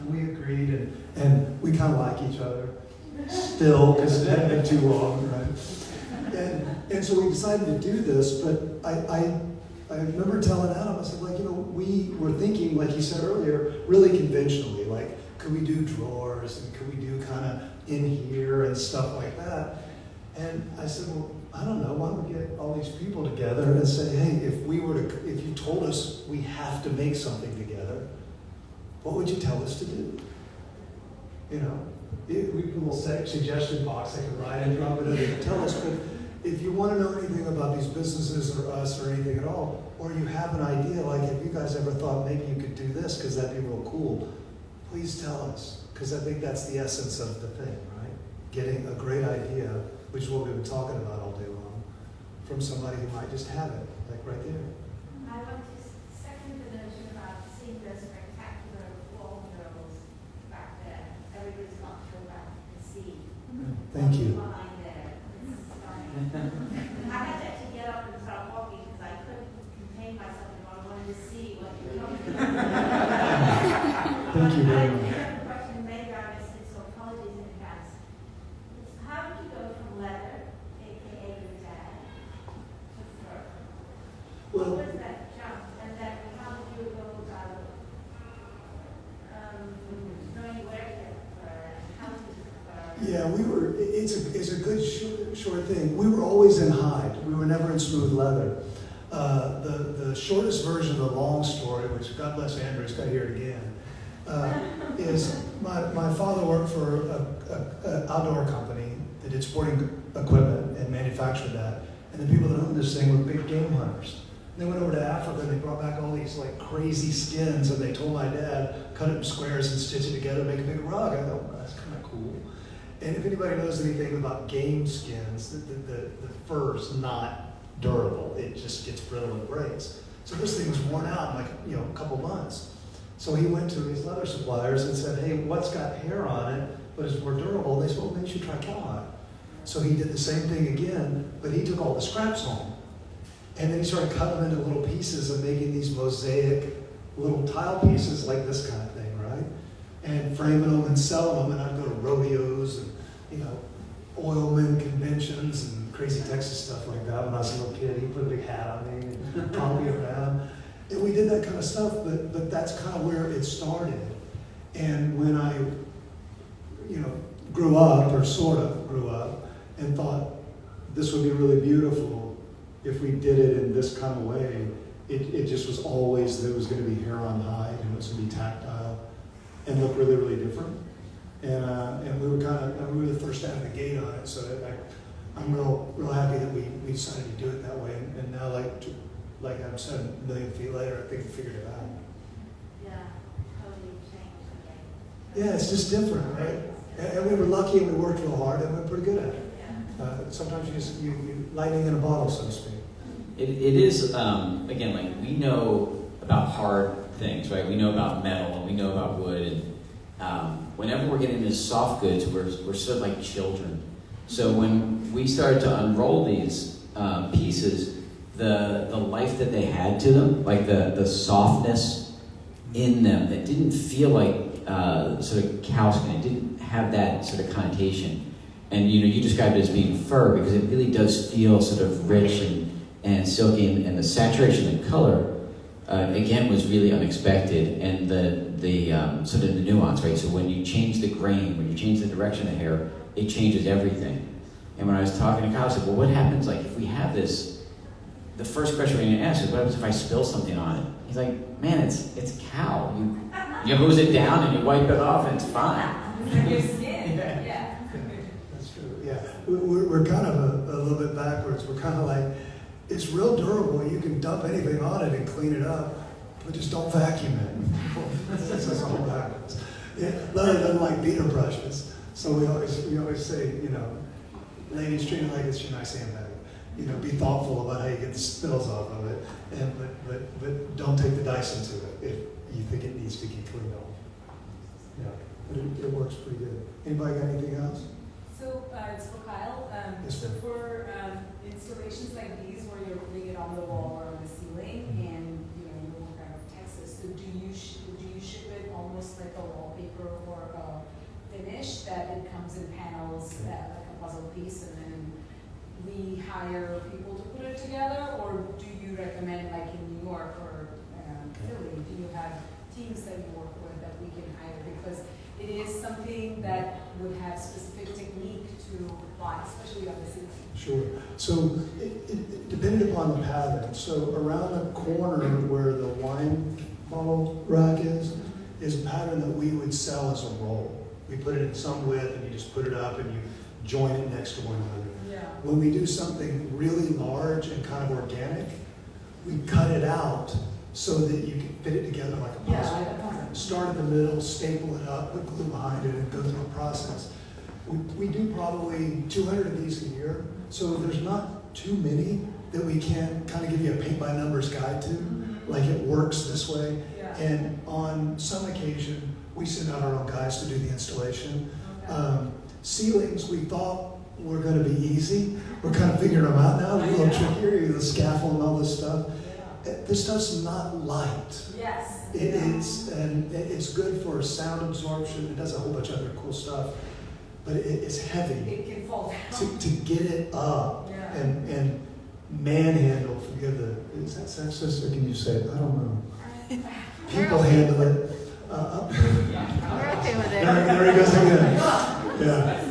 B: And we agreed, and we kind of like each other still, because it hadn't been too long, right? And so we decided to do this, but I remember telling Adam, I said, we were thinking, like you said earlier, really conventionally, like, could we do drawers, and could we do kind of in here and stuff like that? And I said, well, I don't know, why don't we get all these people together and say, hey, if you told us we have to make something together, what would you tell us to do? We have a little suggestion box they can write and drop it in and tell us. But if you want to know anything about these businesses or us or anything at all, or you have an idea, like if you guys ever thought maybe you could do this because that'd be real cool, please tell us, because I think that's the essence of the thing, right? Getting a great idea, which is what we've been talking about all day long, from somebody who might just have it, like right there.
C: I want to second the notion about seeing the spectacular wall murals back there. Everybody's got to go back and see.
B: Thank you.
C: Behind there. It's stunning. I had to actually get up and start walking because I couldn't contain myself and I wanted to see what you were talking about.
B: Thank you very much.
C: I have a question, maybe I missed it, so apologies in advance. How did you go from leather, aka your dad, to fur? What
B: Well,
C: was that jump? And then how did you go about knowing where to get fur and how to fur?
B: yeah, it's a good short thing. We were always in hide. We were never in smooth leather. The shortest version of the long story, which God bless Andrew, he's got to hear it again, is my father worked for an outdoor company that did sporting equipment and manufactured that. And the people that owned this thing were big game hunters. And they went over to Africa and they brought back all these like crazy skins, and they told my dad, cut it in squares and stitch it together, make a big rug. I thought, well, that's kind of cool. And if anybody knows anything about game skins, the fur's not durable. It just gets brittle and breaks. So this thing was worn out in like, a couple months. So he went to his leather suppliers and said, hey, what's got hair on it but is more durable? They said, well, maybe you should try cowhide. So he did the same thing again, but he took all the scraps home. And then he started cutting them into little pieces and making these mosaic little tile pieces like this kind of thing, right? And framing them and selling them. And I'd go to rodeos and, oilman conventions and crazy Texas stuff like that when I was a little kid. He'd put a big hat on me and follow me around. And we did that kind of stuff, but that's kind of where it started. And when I, grew up, or sort of grew up, and thought this would be really beautiful if we did it in this kind of way, it just was always, there was going to be hair on hide, and it was going to be tactile, and look really, really different. And we were the first out of the gate on it, so I'm real happy that we decided to do it that way. And now, like I've said, a million feet later, I think we figured it out.
C: Yeah, totally changed.
B: Yeah, it's just different, right? And we were lucky, and we worked real hard, and we're pretty good at it.
C: Yeah.
B: Sometimes you lightning in a bottle, so to speak.
A: It is, again, like we know about hard things, right? We know about metal, and we know about wood, and whenever we're getting into soft goods, we're sort of like children. So when we started to unroll these pieces, the life that they had to them, like the softness in them, that didn't feel like sort of cow skin. It didn't have that sort of connotation. And you described it as being fur because it really does feel sort of rich and silky, and the saturation of color again was really unexpected, and the sort of the nuance, right? So when you change the grain, when you change the direction of hair, it changes everything. And when I was talking to Kyle, I said, well, what happens like if we have this? The first question we're going to ask is, what happens if I spill something on it? He's like, man, it's cow. You hose it down and you wipe it off and it's fine.
C: It's like your skin. Yeah.
B: That's true. Yeah, we're kind of a little bit backwards. We're kind of like, it's real durable. You can dump anything on it and clean it up, but just don't vacuum it. That's all backwards. Yeah, Leather doesn't like beater brushes, so we always say, ladies, treat it like it's your nice handbag. Be thoughtful about how you get the spills off of it, but don't take the dice into it if you think it needs to get cleaned off. Yeah, but it works pretty good. Anybody got anything else?
D: So it's for Kyle.
B: Yes,
D: so
B: ma'am.
D: for installations like these, where you're putting it on the wall or on the ceiling, and you work out of Texas, so do you ship it almost like a wallpaper or a finish that it comes in panels, like a puzzle piece, and then we hire people to put it together, or do you recommend, like in New York or Philly, do you have teams that you work with that we can hire? Because it is something that would have specific technique to apply, especially on the ceiling.
B: Sure. So it depended upon the pattern. So around the corner where the wine bottle rack is a pattern that we would sell as a roll. We put it in some width, and you just put it up and you join it next to one another.
D: Yeah.
B: When we do something really large and kind of organic, we cut it out so that you can fit it together like a puzzle.
D: Yeah, like a puzzle.
B: Start in the middle, staple it up, put glue behind it, and go through a process. We do probably 200 of these a year, so there's not too many that we can't kind of give you a paint-by-numbers guide to, like it works this way.
D: Yeah.
B: And on some occasion, we send out our own guys to do the installation.
D: Okay.
B: Ceilings, we thought were going to be easy. We're kind of figuring them out now. They're a little trickier, the scaffold and all this stuff. This stuff's not light.
D: Yes.
B: It's good for sound absorption. It does a whole bunch of other cool stuff, but it's heavy
D: It can fall down.
B: to get it up
D: Yeah.
B: and manhandle. Forgive is that sexist, or can you say it? I don't know. People handle it. Up.
E: We're okay with it.
B: There he goes again. Yeah.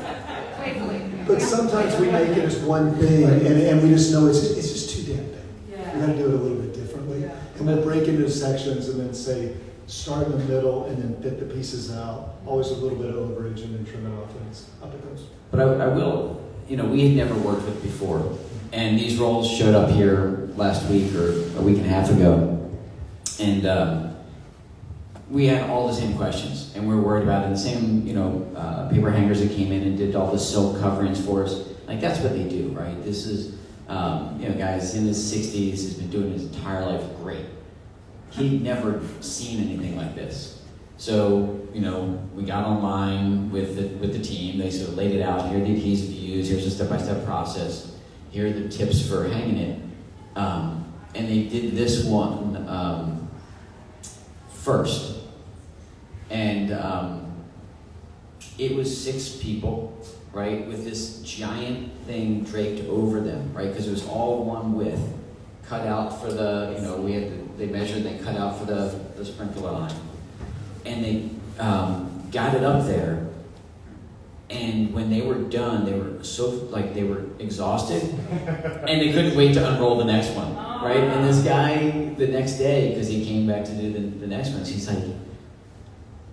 B: But sometimes we make it as one thing, and we just know it's just too damn big.
D: Yeah.
B: We got to do it a little bit differently,
D: Yeah.
B: and we'll break into sections and then say start in the middle and then fit the pieces out. Always a little bit of overage and then trim it off, and up it goes.
A: But I will, we had never worked with before. And these rolls showed up here last week or a week and a half ago. And we had all the same questions, and we were worried about it. And the same, paper hangers that came in and did all the silk coverings for us. Like, that's what they do, right? This is, guys in his 60s, has been doing his entire life great. He'd never seen anything like this. So, we got online with the team. They sort of laid it out. Here are the adhesive you use. Here's a step-by-step process. Here are the tips for hanging it. And they did this one first. And it was 6 people, right, with this giant thing draped over them, right, because it was all one width, cut out for the, they measured, they cut out for the sprinkler line. And they got it up there, and when they were done, they were they were exhausted, and they couldn't wait to unroll the next one, right? And this guy, the next day, because he came back to do the next one, he's like,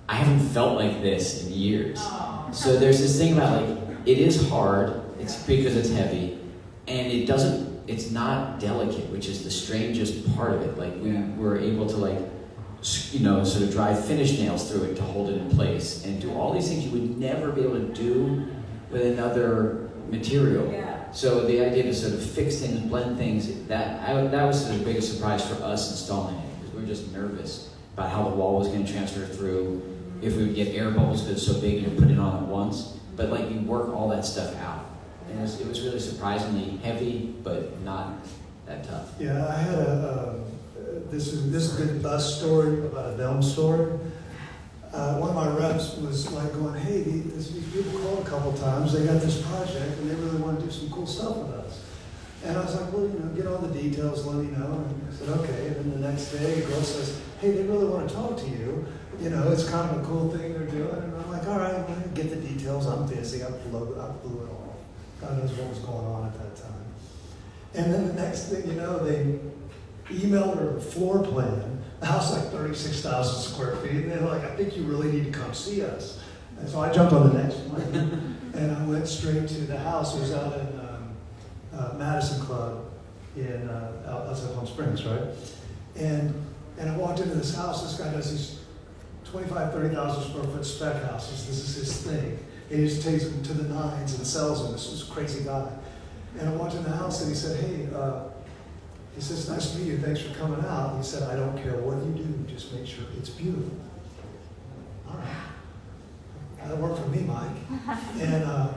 A: I haven't felt like this in years. So there's this thing about, it is hard, it's because it's heavy, and it's not delicate, which is the strangest part of it. We were able to sort of drive finish nails through it to hold it in place and do all these things you would never be able to do with another material.
D: Yeah.
A: So the idea to sort of fix things, blend things, that was the biggest surprise for us installing it, because we were just nervous about how the wall was going to transfer through, if we would get air bubbles because it's so big and you put it on at once. But you work all that stuff out. And it was really surprisingly heavy, but not that tough.
B: Yeah, I had this is a good bus story about a them story. One of my reps was going, hey, these people called a couple times, they got this project and they really want to do some cool stuff with us. And I was like, well, get all the details, let me know. And I said, okay. And then the next day, a girl says, hey, they really want to talk to you. It's kind of a cool thing they're doing. And I'm like, all right, I'm going to get the details. I'm busy. I blew it off. God knows what was going on at that time. And then the next thing they emailed her a floor plan. The house 36,000 square feet. And they're like, I think you really need to come see us. And so I jumped on the next one. And I went straight to the house. It was out in Madison Club in outside Palm Springs, right? And I walked into this house. This guy does these 25, 30,000 square foot spec houses. This is his thing. And he just takes them to the nines and sells them. This was a crazy guy. And I walked in the house and he said, hey, he says, nice to meet you. Thanks for coming out. He said, I don't care what you do. Just make sure it's beautiful. All right. That worked for me, Mike. And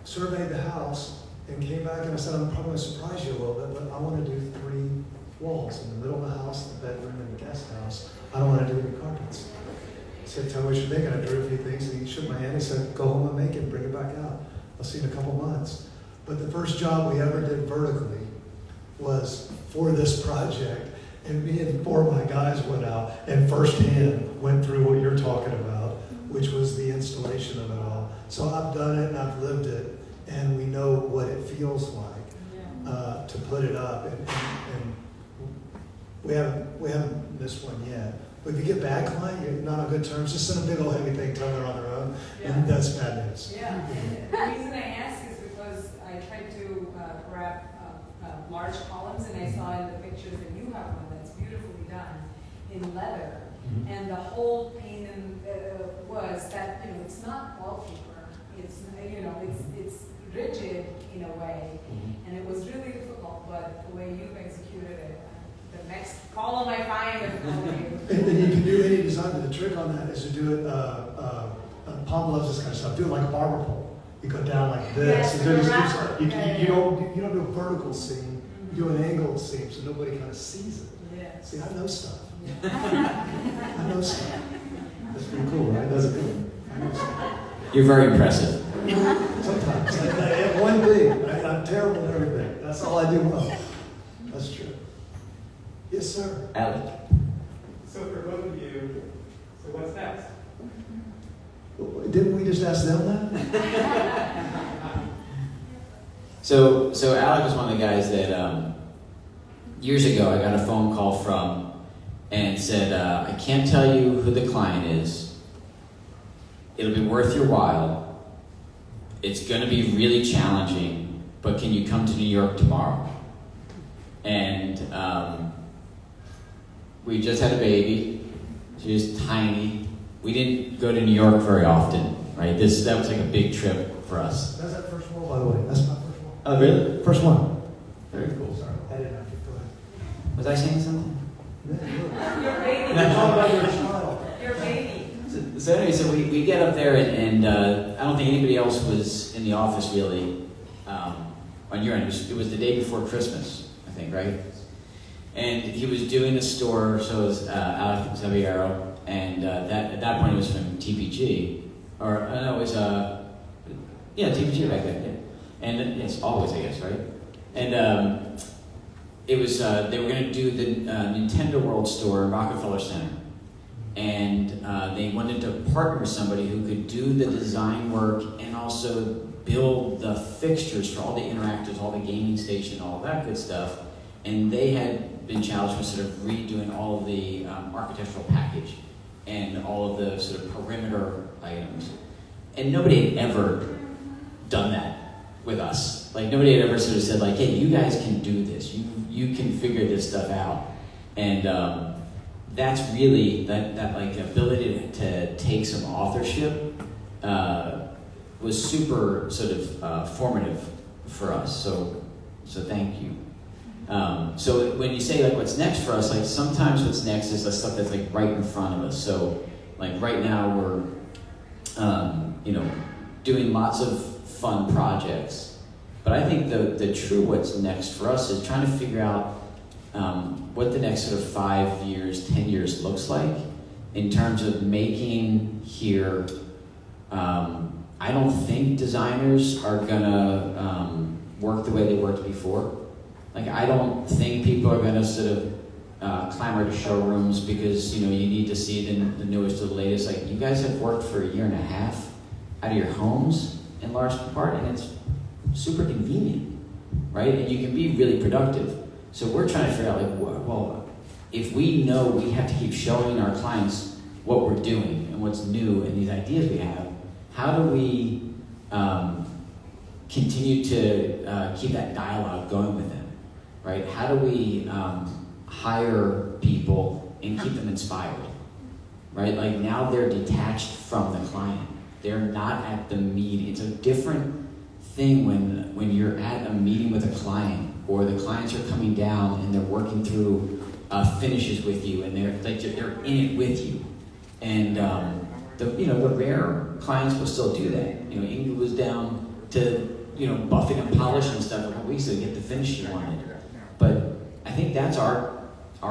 B: surveyed the house and came back and I said, I'm probably going to surprise you a little bit, but I want to do 3 walls in the middle of the house, the bedroom, and the guest house. I don't want to do any carpets. He said, tell me what you're thinking. I drew a few things and he shook my hand. He said, go home and make it, bring it back out. I'll see you in a couple months. But the first job we ever did vertically was for this project. And me and 4 of my guys went out and firsthand went through what you're talking about, which was the installation of it all. So I've done it and I've lived it, and we know what it feels like to put it up. And we haven't missed one yet. But if you get backline, you're not on good terms, just send a big old heavy thing, tell them they're on their own, and that's bad news.
D: Yeah, the reason I ask is because I tried to grab large columns, and I saw in the pictures that you have one that's beautifully done in leather.
B: Mm-hmm.
D: And the whole pain was that it's not wallpaper. It's it's rigid in a way, and it was really difficult. But the way you've executed it, the next column I find is calling you.
B: And you can do any design, but the trick on that is to do it. Palm loves this kind of stuff. Do it like a barber pole. You go down like this.
D: Yes,
B: and do
D: wrapper.
B: you don't do a vertical seam. You do an angled seam, so nobody kind of sees it.
D: Yeah.
B: See, I know stuff. I know stuff. That's pretty cool, right? That's a good one. I know stuff.
A: You're very impressive.
B: Sometimes. I have one thing. I'm terrible at everything. That's all I do well. That's true. Yes, sir.
A: Alec.
F: So for both of you, so what's next?
B: Didn't we just ask them that?
A: So Alec was one of the guys that years ago I got a phone call from and said, I can't tell you who the client is. It'll be worth your while. It's going to be really challenging, but can you come to New York tomorrow? And we just had a baby. She was tiny. We didn't go to New York very often, right? That was like a big trip for us.
B: That's that first one, by the way. That's my first one.
A: Oh, really?
B: First one.
A: Very cool.
B: Sorry, I didn't have to go ahead.
A: Was I saying something?
D: Your baby.
B: Talk about your child.
D: Your baby.
A: So anyway, so we get up there, and I don't think anybody else was in the office really on your end. It was the day before Christmas, I think, right? And he was doing a store, so it was out of Xaviero, and at that point it was from TPG, or no, it was TPG back then, yeah. And it's always, I guess, right? And it was they were going to do the Nintendo World Store in Rockefeller Center. And they wanted to partner with somebody who could do the design work and also build the fixtures for all the interactives, all the gaming station, all that good stuff. And they had been challenged with sort of redoing all of the architectural package and all of the sort of perimeter items. And nobody had ever done that with us. Like, nobody had ever sort of said, like, hey, you guys can do this. You can figure this stuff out. And that's really that like ability to take some authorship was super sort of formative for us. So thank you. So when you say like what's next for us, like sometimes what's next is the stuff that's like right in front of us. So like right now we're doing lots of fun projects, but I think the true what's next for us is trying to figure out what the next sort of 5 years, 10 years looks like in terms of making here. I don't think designers are gonna work the way they worked before. Like, I don't think people are gonna sort of clamor to showrooms because you need to see it in the newest or the latest. Like, you guys have worked for a year and a half out of your homes in large part, and it's super convenient, right? And you can be really productive. So we're trying to figure out, like, well, if we know we have to keep showing our clients what we're doing and what's new and these ideas we have, how do we continue to keep that dialogue going with them, right? How do we hire people and keep them inspired, right? Like, now they're detached from the client. They're not at the meeting. It's a different thing when you're at a meeting with a client, or the clients are coming down and they're working through finishes with you, and they're in it with you. And the rare clients will still do that. Ingrid was down to buffing and polishing stuff a couple weeks ago to get the finish she wanted. But I think that's our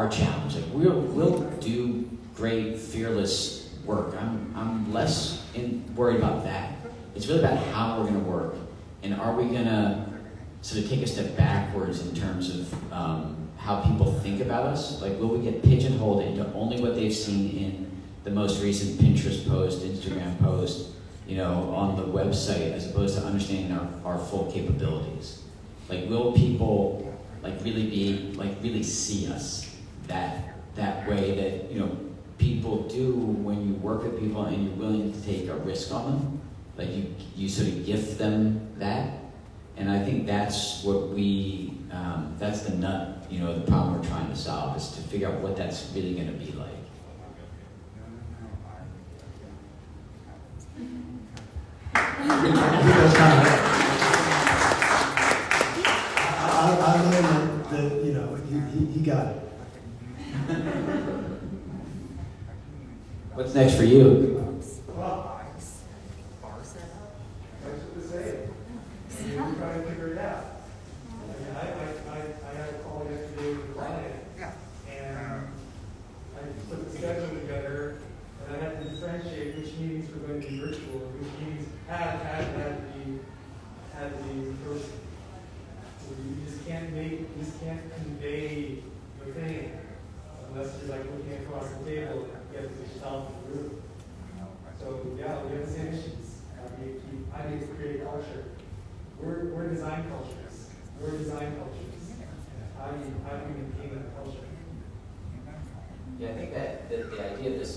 A: challenge. Like, we'll do great, fearless work. I'm less worried about that. It's really about how we're going to work, and are we going to sort of take a step backwards in terms of how people think about us? Like, will we get pigeonholed into only what they've seen in the most recent Pinterest post, Instagram post, on the website, as opposed to understanding our full capabilities? Like, will people really see us that way that people do when you work with people and you're willing to take a risk on them? Like, you sort of gift them that. And I think that's what that's the nut, the problem we're trying to solve, is to figure out what that's really going to be like.
B: I learned that he got it.
A: What's next for you?
F: Well, that's what to say. We're trying to figure it out. I had a call yesterday with a client, and I put the schedule together, and I had to differentiate which meetings were going to be virtual and which meetings had to be in person. So you just can't convey the thing unless you're like looking across the table and get yourself in the room. So yeah, we have the same issues. I need to create a culture. We're design cultures. How do you maintain that culture?
A: Yeah, I think that the idea of this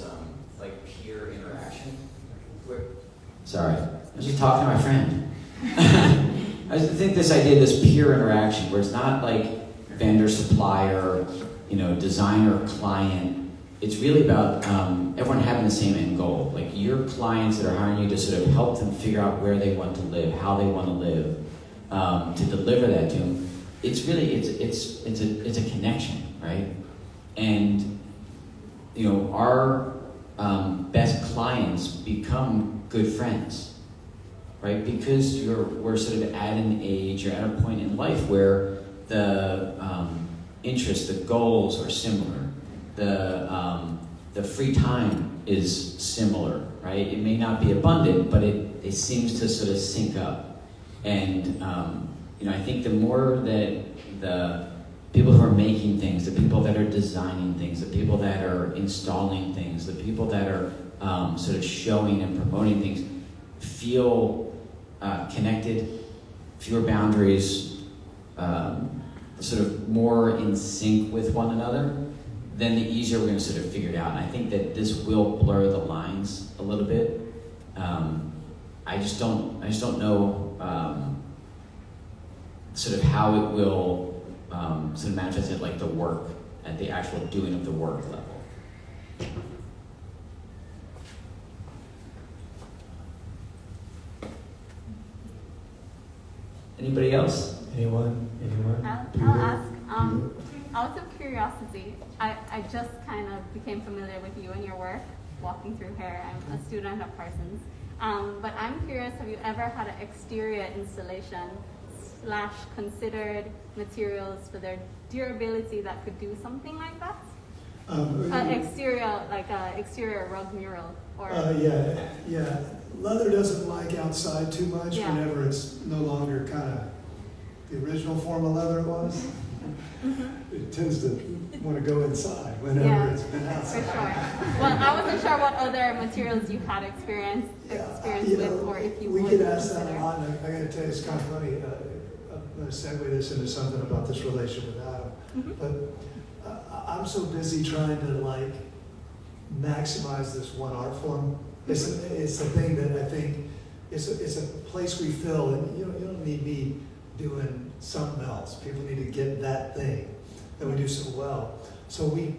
A: like peer interaction. Sorry, I was just talking to my friend. I think this idea, this peer interaction, where it's not like vendor, supplier, designer, client. It's really about everyone having the same end goal. Like your clients that are hiring you to sort of help them figure out where they want to live, how they want to live, to deliver that to them. It's really it's a connection, right? And our best clients become good friends, right? Because we're sort of at an age or at a point in life where the interests, the goals are similar. The free time is similar, right? It may not be abundant, but it seems to sort of sync up. And I think the more that the people who are making things, the people that are designing things, the people that are installing things, the people that are sort of showing and promoting things feel connected, fewer boundaries, sort of more in sync with one another, then the easier we're going to sort of figure it out. And I think that this will blur the lines a little bit. I just don't know sort of how it will sort of manifest at like the work, at the actual doing of the work level. Anybody else?
B: Anyone?
E: I'll ask. Out of curiosity, I just kind of became familiar with you and your work, walking through here. I'm a student at Parsons. But I'm curious, have you ever had an exterior installation / considered materials for their durability that could do something like that? Exterior rug mural or
B: yeah. Leather doesn't like outside too much whenever it's no longer kind of the original form of leather it was. It tends to want to go inside whenever it's been outside.
E: For sure. Well, I wasn't sure what other materials you had experience with, or if you
B: we
E: would
B: get asked
E: consider.
B: that a lot, and I got to tell you, it's kind of funny. I'm going to segue this into something about this relation with Adam. But I'm so busy trying to maximize this one art form. It's a thing that I think it's a place we fill, and you don't need me doing something else. People need to get that thing that we do so well. So we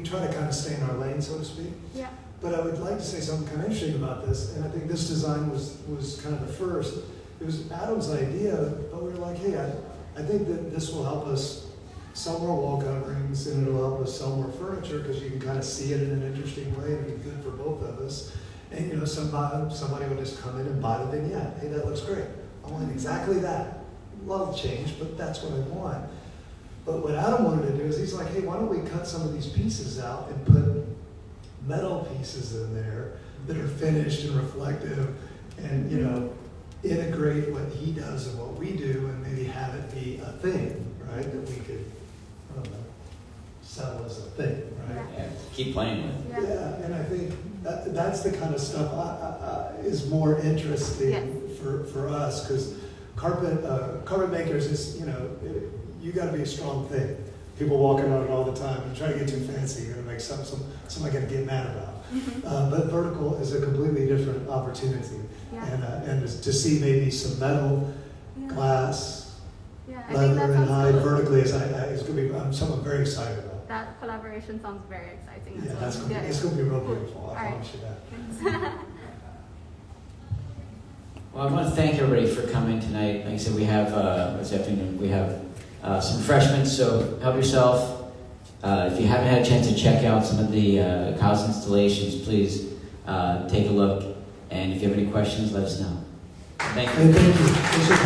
B: try to kind of stay in our lane, so to speak.
E: Yeah.
B: But I would like to say something kind of interesting about this, and I think this design was kind of the first. It was Adam's idea, but we were like, hey, I think that this will help us sell more wall coverings, and it'll help us sell more furniture because you can kind of see it in an interesting way and be good for both of us. And somebody will just come in and buy the vignette. Hey, that looks great. I want exactly that. Love change, but that's what I want. But what Adam wanted to do is he's like, hey, why don't we cut some of these pieces out and put metal pieces in there that are finished and reflective, and integrate what he does and what we do, and maybe have it be a thing, right? That we could, I don't know, sell as a thing, right?
A: Yeah, keep playing with it.
B: Yeah, and I think that's the kind of stuff is more interesting for us, because carpet makers is, you got to be a strong thing. People walking on it all the time. You try to get too fancy, you're going to make somebody going to get mad about. But vertical is a completely different opportunity, and to see maybe some metal, glass, leather, and hide vertically is going to be something I'm very excited about.
E: That collaboration sounds very exciting.
B: Yeah,
E: as well.
B: it's going to be real beautiful. I
E: All
B: promise you that.
E: Thanks.
A: Well, I want to thank everybody for coming tonight. Like I said, we have this afternoon we have some refreshments, so help yourself. If you haven't had a chance to check out some of the Kamens installations, please take a look. And if you have any questions, let us know. Thank you.
B: Hey, thank you.